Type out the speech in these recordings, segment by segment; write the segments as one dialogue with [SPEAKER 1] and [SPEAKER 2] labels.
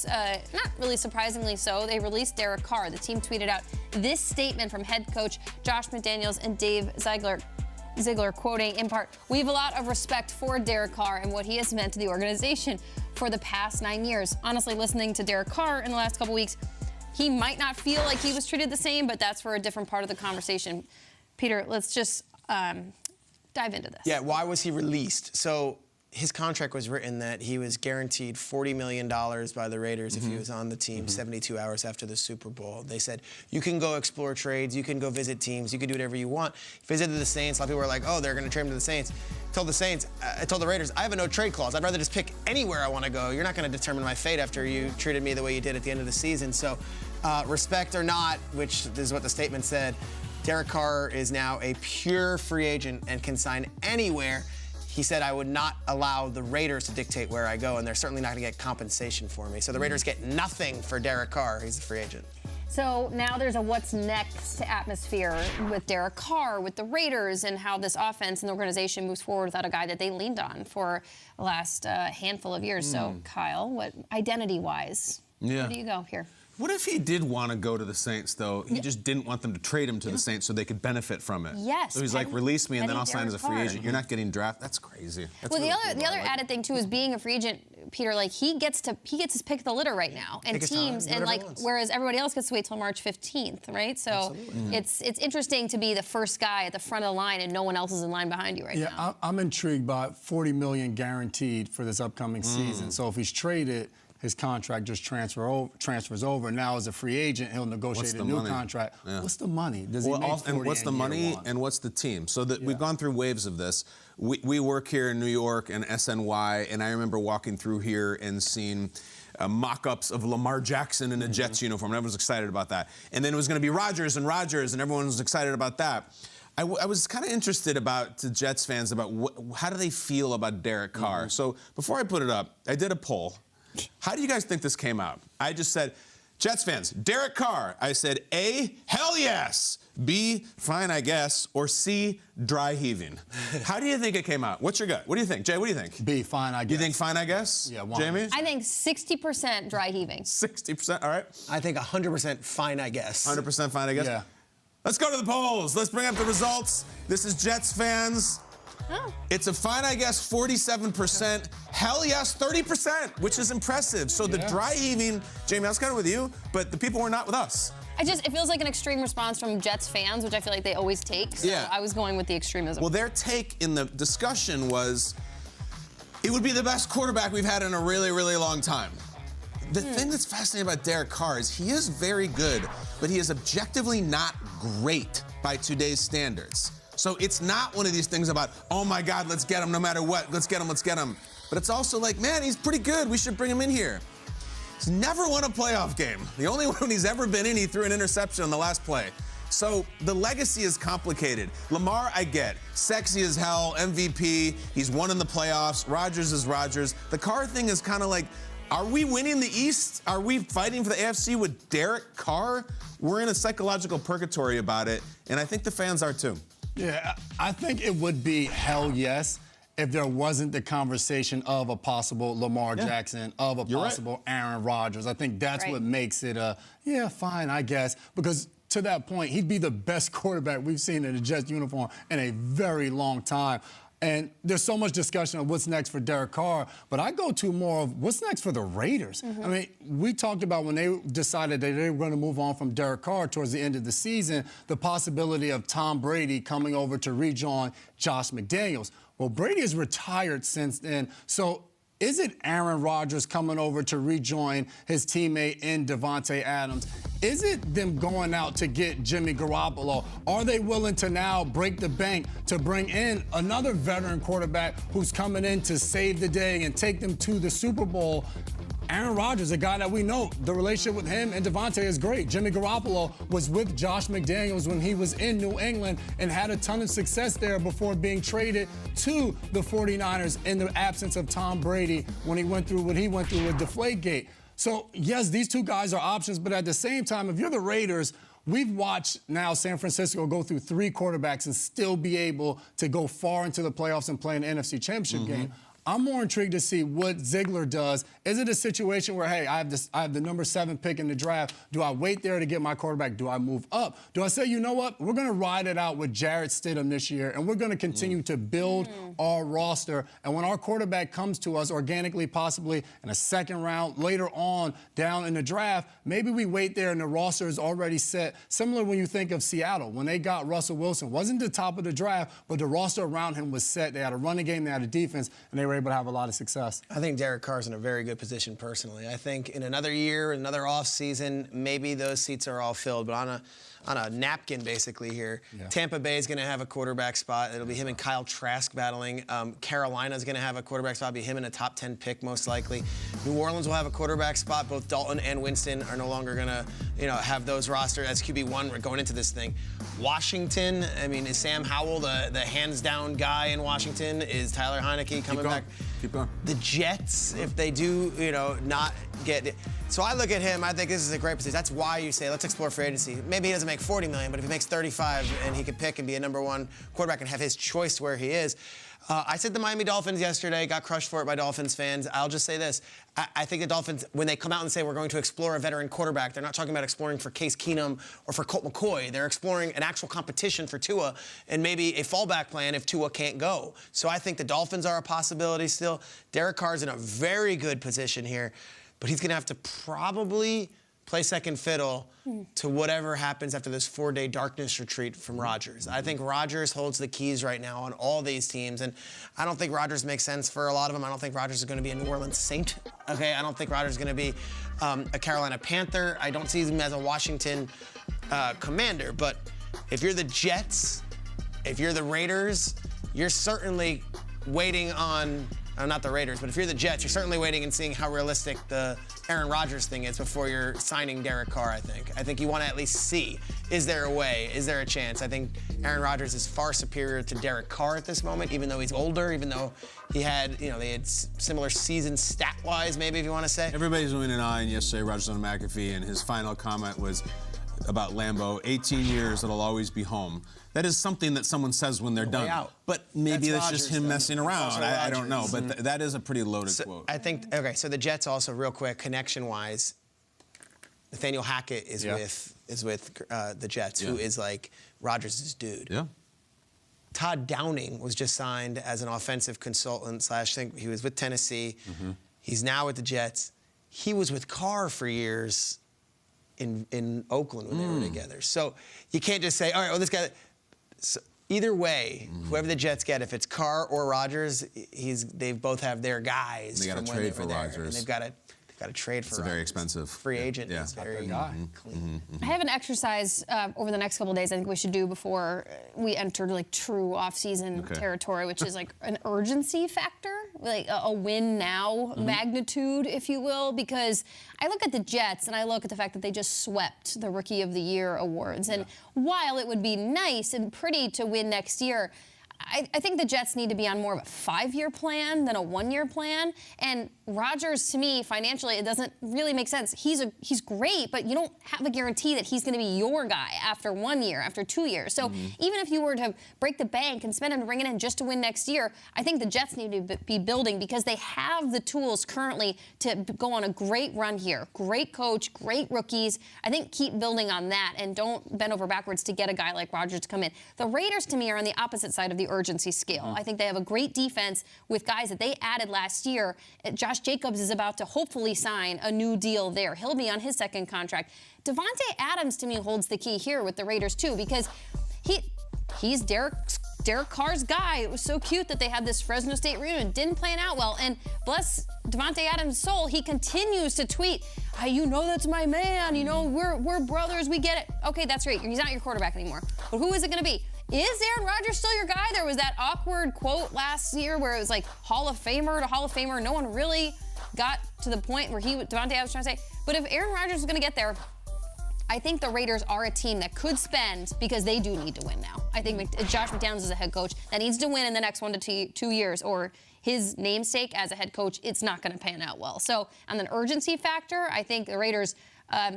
[SPEAKER 1] Raiders, not really surprisingly so, they released Derek Carr. The team tweeted out this statement from head coach Josh McDaniels and Dave Ziegler, quoting in part, "We have a lot of respect for Derek Carr and what he has meant to the organization for the past 9 years." Honestly, listening to Derek Carr in the last couple weeks, he might not feel like he was treated the same, but that's for a different part of the conversation. Peter, let's just dive into this.
[SPEAKER 2] Yeah, why was he released? So his contract was written that he was guaranteed $40 million by the Raiders if he was on the team 72 hours after the Super Bowl. They said, you can go explore trades, you can go visit teams, you can do whatever you want. He visited the Saints. A lot of people were like, oh, they're going to trade him to the Saints. I told the Raiders, I have a no-trade clause. I'd rather just pick anywhere I want to go. You're not going to determine my fate after you treated me the way you did at the end of the season. So respect or not, which is what the statement said, Derek Carr is now a pure free agent and can sign anywhere. He said, I would not allow the Raiders to dictate where I go, and they're certainly not going to get compensation for me. So the Raiders get nothing for Derek Carr. He's a free agent.
[SPEAKER 1] So now there's a what's next atmosphere with Derek Carr, with the Raiders, and how this offense and the organization moves forward without a guy that they leaned on for the last handful of years. So, Kyle, what identity-wise, where do you go here?
[SPEAKER 3] What if he did want to go to the Saints, though? He just didn't want them to trade him to the Saints so they could benefit from it.
[SPEAKER 1] Yes.
[SPEAKER 3] So he's like, release me and then I'll sign as a free agent. You're not getting drafted. That's crazy. That's
[SPEAKER 1] well, the other added thing too is being a free agent, Peter. Like he gets his pick of the litter right now, and teams, and like whereas everybody else gets to wait till March 15th, right? So it's interesting to be the first guy at the front of the line and no one else is in line behind you right now.
[SPEAKER 4] Yeah, I'm intrigued by $40 million guaranteed for this upcoming season. So if he's traded, his contract just transfers over. Now, as a free agent, he'll negotiate a new contract. Yeah. What's the money? Does he make 40
[SPEAKER 3] and what's the money and what's the team? So we've gone through waves of this. We work here in New York and SNY, and I remember walking through here and seeing mock-ups of Lamar Jackson in a Jets uniform, and everyone was excited about that. And then it was going to be Rodgers, and everyone was excited about that. I was kind of interested to Jets fans about how do they feel about Derek Carr. So before I put it up, I did a poll. How do you guys think this came out? I just said, Jets fans, Derek Carr. I said, A, hell yes. B, fine, I guess. Or C, dry heaving. How do you think it came out? What's your gut? What do you think? Jay, what do you think?
[SPEAKER 4] B, fine, I guess.
[SPEAKER 3] You think fine, I guess?
[SPEAKER 4] Yeah,
[SPEAKER 3] Jamie?
[SPEAKER 1] I think 60% dry heaving.
[SPEAKER 3] 60%, all right.
[SPEAKER 2] I think 100% fine, I guess.
[SPEAKER 3] 100% fine, I guess?
[SPEAKER 4] Yeah.
[SPEAKER 3] Let's go to the polls. Let's bring up the results. This is Jets fans.
[SPEAKER 1] Oh.
[SPEAKER 3] It's a fine, I guess, 47%. Hell yes, 30%, which is impressive. So the dry heaving, Jamie, I was kind of with you, but the people were not with us.
[SPEAKER 1] It feels like an extreme response from Jets fans, which I feel like they always take. So I was going with the extremism.
[SPEAKER 3] Well, their take in the discussion was, it would be the best quarterback we've had in a really, really long time. The thing that's fascinating about Derek Carr is he is very good, but he is objectively not great by today's standards. So it's not one of these things about, oh my God, let's get him no matter what. Let's get him, let's get him. But it's also like, man, he's pretty good. We should bring him in here. He's never won a playoff game. The only one he's ever been in, he threw an interception on the last play. So the legacy is complicated. Lamar, I get. Sexy as hell, MVP. He's won in the playoffs. Rodgers is Rodgers. The Carr thing is kind of like, are we winning the East? Are we fighting for the AFC with Derek Carr? We're in a psychological purgatory about it, and I think the fans are too.
[SPEAKER 4] Yeah, I think it would be hell yes if there wasn't the conversation of a possible Lamar Jackson, of a possible Aaron Rodgers. I think that's what makes it yeah, fine, I guess. Because to that point, he'd be the best quarterback we've seen in a Jets uniform in a very long time. And there's so much discussion of what's next for Derek Carr, but I go to more of what's next for the Raiders. I mean, we talked about when they decided that they were going to move on from Derek Carr towards the end of the season, the possibility of Tom Brady coming over to rejoin Josh McDaniels. Well, Brady has retired since then, so is it Aaron Rodgers coming over to rejoin his teammate in Davante Adams? Is it them going out to get Jimmy Garoppolo? Are they willing to now break the bank to bring in another veteran quarterback who's coming in to save the day and take them to the Super Bowl? Aaron Rodgers, a guy that we know, the relationship with him and Davante is great. Jimmy Garoppolo was with Josh McDaniels when he was in New England and had a ton of success there before being traded to the 49ers in the absence of Tom Brady when he went through what he went through with Deflategate. So, yes, these two guys are options, but at the same time, if you're the Raiders, we've watched now San Francisco go through 3 quarterbacks and still be able to go far into the playoffs and play an NFC Championship game. I'm more intrigued to see what Ziegler does. Is it a situation where, hey, I have the number 7 pick in the draft. Do I wait there to get my quarterback? Do I move up? Do I say, you know what? We're going to ride it out with Jarrett Stidham this year, and we're going to continue to build our roster. And when our quarterback comes to us organically, possibly in a second round, later on down in the draft, maybe we wait there and the roster is already set. Similar when you think of Seattle. When they got Russell Wilson, wasn't the top of the draft, but the roster around him was set. They had a running game, they had a defense, and they were able to have a lot of success.
[SPEAKER 2] I think Derek Carr's in a very good position personally. I think in another year, another offseason, maybe those seats are all filled. But on a napkin basically here, Tampa Bay is going to have a quarterback spot. It'll be him and Kyle Trask battling. Carolina's going to have a quarterback spot. It'll be him and a top 10 pick most likely. New Orleans will have a quarterback spot. Both Dalton and Winston are no longer going to, have those roster as QB1 going into this thing. Washington, I mean, is Sam Howell the hands-down guy in Washington? Is Tyler Heineke coming back?
[SPEAKER 3] Keep going.
[SPEAKER 2] The Jets, if they do, not get it. So I look at him, I think this is a great position. That's why you say, let's explore free agency. Maybe he doesn't make $40 million, but if he makes 35 and he could pick and be a number 1 quarterback and have his choice where he is. I said the Miami Dolphins yesterday, got crushed for it by Dolphins fans. I'll just say this. I think the Dolphins, when they come out and say we're going to explore a veteran quarterback, they're not talking about exploring for Case Keenum or for Colt McCoy. They're exploring an actual competition for Tua and maybe a fallback plan if Tua can't go. So I think the Dolphins are a possibility still. Derek Carr's in a very good position here, but he's going to have to probably play second fiddle to whatever happens after this 4-day darkness retreat from Rodgers. I think Rodgers holds the keys right now on all these teams, and I don't think Rodgers makes sense for a lot of them. I don't think Rodgers is going to be a New Orleans Saint, okay? I don't think Rodgers is going to be a Carolina Panther. I don't see him as a Washington Commander, but if you're the Jets, if you're the Raiders, you're certainly waiting on not the Raiders, but if you're the Jets, you're certainly waiting and seeing how realistic the Aaron Rodgers thing is before you're signing Derek Carr, I think. I think you want to at least see, is there a way? Is there a chance? I think Aaron Rodgers is far superior to Derek Carr at this moment, even though he's older, even though he had, they had similar seasons stat-wise, maybe, if you want to say.
[SPEAKER 3] Everybody's doing an eye, and yesterday Rodgers on McAfee, and his final comment was about Lambeau, 18 years, it'll always be home. That is something that someone says when they're done.
[SPEAKER 2] Out.
[SPEAKER 3] But maybe that's
[SPEAKER 2] Rodgers,
[SPEAKER 3] just him messing around. I don't know. But that is a pretty loaded quote.
[SPEAKER 2] I think, so the Jets also, real quick, connection-wise, Nathaniel Hackett is with the Jets, who is like Rodgers' dude.
[SPEAKER 3] Yeah.
[SPEAKER 2] Todd Downing was just signed as an offensive consultant / he was with Tennessee. He's now with the Jets. He was with Carr for years in Oakland when they were together. So you can't just say, all right, well, this guy. So either way, whoever the Jets get, if it's Carr or Rodgers, they both have their guys.
[SPEAKER 3] They got to trade for Rodgers.
[SPEAKER 2] And they've got to trade for.
[SPEAKER 3] It's a very expensive
[SPEAKER 2] free agent.
[SPEAKER 3] Yeah.
[SPEAKER 2] He's very clean.
[SPEAKER 1] I have an exercise over the next couple of days I think we should do before we enter true off-season territory, which is an urgency factor, a win now magnitude, if you will, because I look at the Jets and I look at the fact that they just swept the Rookie of the Year awards. And while it would be nice and pretty to win next year, I think the Jets need to be on more of a 5-year plan than a 1-year plan. And Rodgers, to me, financially, it doesn't really make sense. He's great, but you don't have a guarantee that he's going to be your guy after 1 year, after 2 years. So even if you were to break the bank and spend and bring it in just to win next year, I think the Jets need to be building because they have the tools currently to go on a great run here. Great coach, great rookies. I think keep building on that and don't bend over backwards to get a guy like Rodgers to come in. The Raiders, to me, are on the opposite side of the urgency scale. I think they have a great defense with guys that they added last year. Josh Jacobs is about to hopefully sign a new deal there. He'll be on his second contract. Devontae Adams, to me, holds the key here with the Raiders, too, because he's Derek Carr's guy. It was so cute that they had this Fresno State reunion. Didn't plan out well. And bless Devontae Adams' soul, he continues to tweet, that's my man. We're brothers. We get it. Okay, that's great. He's not your quarterback anymore. But who is it going to be? Is Aaron Rodgers still your guy? There was that awkward quote last year where it was Hall of Famer to Hall of Famer. No one really got to the point where Devontae Adams was trying to say. But if Aaron Rodgers is going to get there, I think the Raiders are a team that could spend because they do need to win now. I think Josh McDaniels is a head coach that needs to win in the next 1 to 2 years, or his namesake as a head coach, it's not going to pan out well. So on an urgency factor, I think the Raiders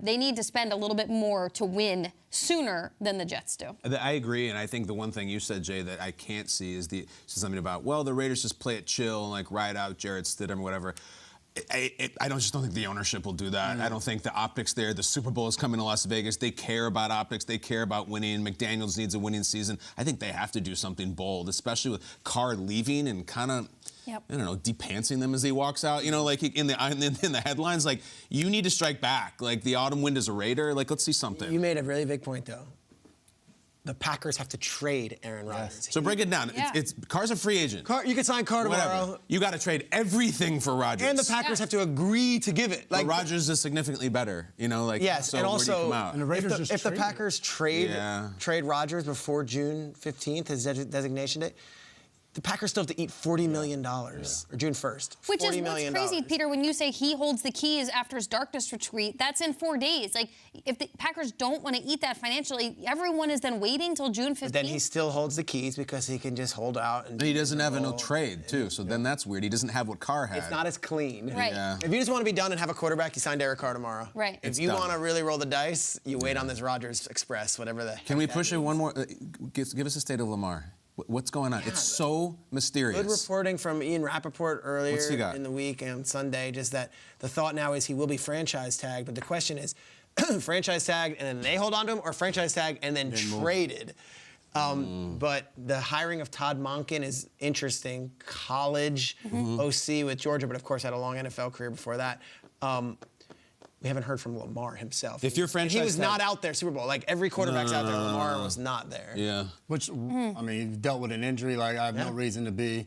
[SPEAKER 1] they need to spend a little bit more to win sooner than the Jets do.
[SPEAKER 3] I agree, and I think the one thing you said, Jay, that I can't see is something about, well, the Raiders just play it chill and like ride out Jarrett Stidham or whatever. I just don't think the ownership will do that. I don't think the optics there. The Super Bowl is coming to Las Vegas. They care about optics. They care about winning. McDaniels needs a winning season. I think they have to do something bold, especially with Carr leaving and kind of, I don't know, de-pantsing them as he walks out. You know, like in the headlines, like, you need to strike back. Like, the autumn wind is a Raider. Like, let's see something.
[SPEAKER 2] You made a really big point, though. The Packers have to trade Aaron Rodgers.
[SPEAKER 3] So break it down.
[SPEAKER 1] Yeah.
[SPEAKER 3] It's Carr's a free agent.
[SPEAKER 2] Carr, you can sign Carr tomorrow.
[SPEAKER 3] Whatever. You got to trade everything for Rodgers.
[SPEAKER 2] And the Packers have to agree to give it.
[SPEAKER 3] Like, but Rodgers is significantly better, you know. Like,
[SPEAKER 2] yes,
[SPEAKER 3] so
[SPEAKER 2] and
[SPEAKER 3] where do you
[SPEAKER 2] also
[SPEAKER 3] come out?
[SPEAKER 4] And the Raiders
[SPEAKER 2] if the Packers trade Rodgers before June 15th, his designation date, the Packers still have to eat $40 million, or June 1st.
[SPEAKER 1] Which is what's crazy, Peter, when you say he holds the keys after his darkness retreat, that's in 4 days. Like, if the Packers don't want to eat that financially, everyone is then waiting till June 15th.
[SPEAKER 2] But then he still holds the keys because he can just hold out. And
[SPEAKER 3] he doesn't have no trade, too, so then that's weird. He doesn't have what Carr had.
[SPEAKER 2] It's not as clean.
[SPEAKER 1] Right.
[SPEAKER 3] Yeah.
[SPEAKER 2] If you just want to be done and have a quarterback, you sign Derek Carr tomorrow.
[SPEAKER 1] Right.
[SPEAKER 2] If you want to really roll the dice, you wait on this Rodgers Express, whatever the
[SPEAKER 3] Can we push it one more? Give us a state of Lamar. What's going on? It's so mysterious.
[SPEAKER 2] Good reporting from Ian Rappaport earlier
[SPEAKER 3] What's he got?
[SPEAKER 2] in the week on Sunday, just that the thought now is he will be franchise tagged, but the question is, franchise tagged and then they hold on to him, or franchise tagged and then traded? But the hiring of Todd Monken is interesting. College OC with Georgia, but of course had a long NFL career before that. We haven't heard from Lamar himself.
[SPEAKER 3] If you're franchise,
[SPEAKER 2] he was not out there Super Bowl. Like every quarterback's out there, Lamar was not there.
[SPEAKER 3] Yeah.
[SPEAKER 4] Which, I mean, he dealt with an injury. Like, I have no reason to be.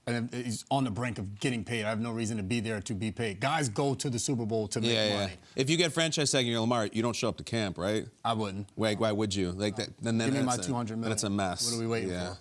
[SPEAKER 4] And he's on the brink of getting paid. I have no reason to be there to be paid. Guys go to the Super Bowl to make money.
[SPEAKER 3] If you get franchise tag and you're Lamar, you don't show up to camp, right?
[SPEAKER 4] I wouldn't.
[SPEAKER 3] Why would you? Like that? Then
[SPEAKER 4] Give me my
[SPEAKER 3] that's
[SPEAKER 4] $200 million.
[SPEAKER 3] That's a mess.
[SPEAKER 4] What are we waiting for?